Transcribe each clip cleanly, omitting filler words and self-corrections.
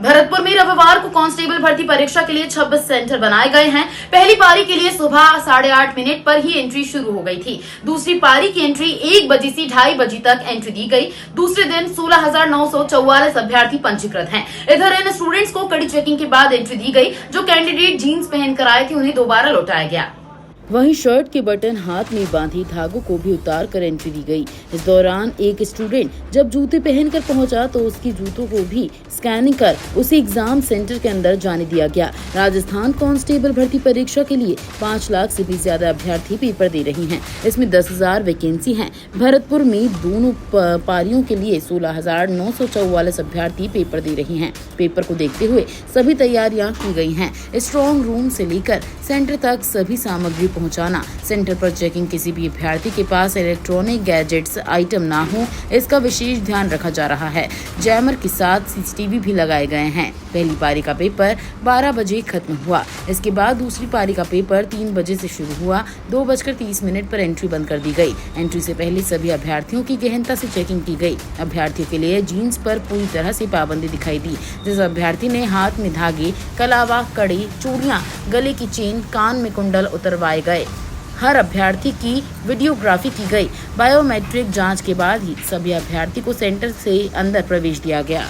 भरतपुर में रविवार को कांस्टेबल भर्ती परीक्षा के लिए 26 सेंटर बनाए गए हैं। पहली पारी के लिए सुबह 8:30 पर ही एंट्री शुरू हो गई थी। दूसरी पारी की एंट्री 1 बजे से 2:30 बजे तक एंट्री दी गई। दूसरे दिन 16,944 अभ्यर्थी पंजीकृत हैं। इधर इन स्टूडेंट्स को कड़ी चेकिंग के बाद एंट्री दी गई। जो कैंडिडेट जीन्स पहनकर आए थे उन्हें दोबारा लौटाया गया। वहीं शर्ट के बटन हाथ में बांधी धागों को भी उतार कर एंट्री दी गई। इस दौरान एक स्टूडेंट जब जूते पहनकर पहुंचा तो उसकी जूतों को भी स्कैनिंग कर उसे एग्जाम सेंटर के अंदर जाने दिया गया। राजस्थान कांस्टेबल भर्ती परीक्षा के लिए 5 लाख से भी ज्यादा अभ्यर्थी पेपर दे रही हैं। इसमें 10,000 वैकेंसी हैं। भरतपुर में दोनों पारियों के लिए 16,944 अभ्यर्थी पेपर दे रही हैं। पेपर को देखते हुए सभी तैयारियां की गई हैं। स्ट्रॉन्ग रूम से लेकर सेंटर तक सभी सामग्री पहुंचाना, सेंटर पर चेकिंग, किसी भी अभ्यर्थी के पास इलेक्ट्रॉनिक गैजेट्स आइटम ना हो, इसका विशेष ध्यान रखा जा रहा है। जैमर के साथ सीसीटीवी भी लगाए गए हैं। पहली पारी का पेपर 12 बजे खत्म हुआ। इसके बाद दूसरी पारी का पेपर 3 बजे से शुरू हुआ। 2:30 पर एंट्री बंद कर दी गई। एंट्री से पहले सभी अभ्यर्थियों की गहनता से चेकिंग की गई। अभ्यर्थियों के लिए जीन्स पर पूरी तरह से पाबंदी दिखाई दी। जिस अभ्यर्थी ने हाथ में धागे, कलावा, कड़ी, चूड़ियां, गले की चेन, कान में कुंडल उतरवाए गए। हर अभ्यर्थी की वीडियोग्राफी की गई। बायोमेट्रिक जांच के बाद ही सभी अभ्यर्थी को सेंटर से अंदर प्रवेश दिया गया।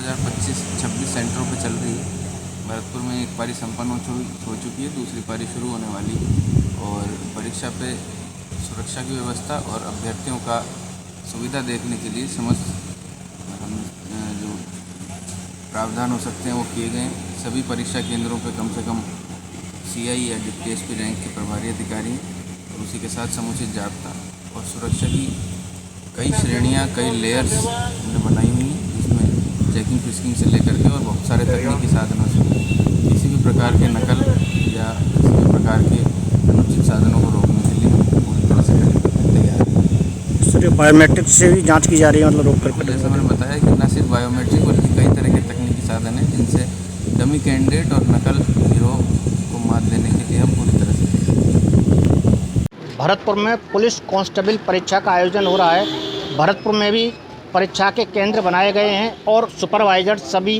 2025-26 सेंटरों पर चल रही है। भरतपुर में एक पारी संपन्न हो चुकी है, दूसरी पारी शुरू होने वाली है और परीक्षा पे सुरक्षा की व्यवस्था और अभ्यर्थियों का सुविधा देखने के लिए समस्त जो प्रावधान हो सकते हैं वो किए गए। सभी परीक्षा केंद्रों पर कम से कम CI या डिप्टी SP रैंक के प्रभारी अधिकारी और उसी के साथ समुचित जाब्ता और सुरक्षा की कई श्रेणियां, कई लेयर्स हमने बनाई हुई हैं, जिसमें चेकिंग फिस्किंग से लेकर के और बहुत सारे तकनीकी साधनों से किसी भी प्रकार के नकल या किसी भी प्रकार के अनुचित साधनों को रोकने के लिए पूरी तरह से तैयार है। सर, बायोमेट्रिक से भी जाँच की जा रही है, मतलब रोक कर? जैसा मैंने बताया कि न सिर्फ बायोमेट्रिक बल्कि कई तरह के तकनीकी साधन हैं जिनसे डमी कैंडिडेट और नकल गिरोह मात देने के लिए हम पूरी तरह से। भरतपुर में पुलिस कांस्टेबल परीक्षा का आयोजन हो रहा है। भरतपुर में भी परीक्षा के केंद्र बनाए गए हैं और सुपरवाइजर सभी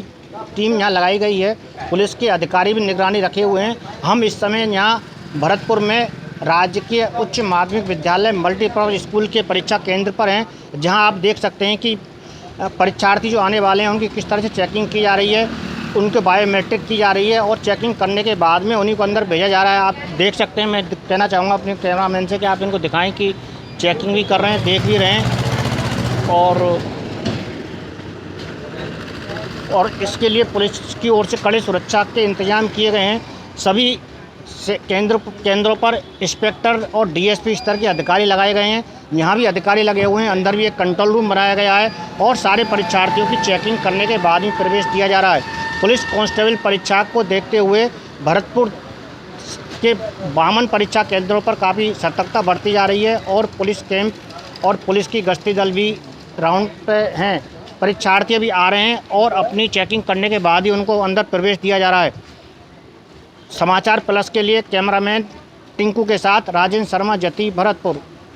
टीम यहाँ लगाई गई है। पुलिस के अधिकारी भी निगरानी रखे हुए हैं। हम इस समय यहाँ भरतपुर में राजकीय उच्च माध्यमिक विद्यालय मल्टीपर्पज स्कूल के परीक्षा केंद्र पर हैं, जहाँ आप देख सकते हैं कि परीक्षार्थी जो आने वाले हैं उनकी किस तरह से चेकिंग की जा रही है, उनके बायोमेट्रिक की जा रही है और चेकिंग करने के बाद में उन्हीं को अंदर भेजा जा रहा है। आप देख सकते हैं, मैं कहना चाहूँगा अपने कैमरामैन से कि आप इनको दिखाएं कि चेकिंग भी कर रहे हैं, देख भी रहे हैं और इसके लिए पुलिस की ओर से कड़े सुरक्षा के इंतजाम किए गए हैं। सभी केंद्रों पर इंस्पेक्टर और DSP स्तर के अधिकारी लगाए गए हैं। यहाँ भी अधिकारी लगे हुए हैं। अंदर भी एक कंट्रोल रूम बनाया गया है और सारे परीक्षार्थियों की चेकिंग करने के बाद ही प्रवेश दिया जा रहा है। पुलिस कांस्टेबल परीक्षा को देखते हुए भरतपुर के 52 परीक्षा केंद्रों पर काफ़ी सतर्कता बरती जा रही है और पुलिस कैंप और पुलिस की गश्ती दल भी राउंड पे हैं। परीक्षार्थी भी आ रहे हैं और अपनी चेकिंग करने के बाद ही उनको अंदर प्रवेश दिया जा रहा है। समाचार प्लस के लिए कैमरामैन टिंकू के साथ राजेंद्र शर्मा, जती, भरतपुर।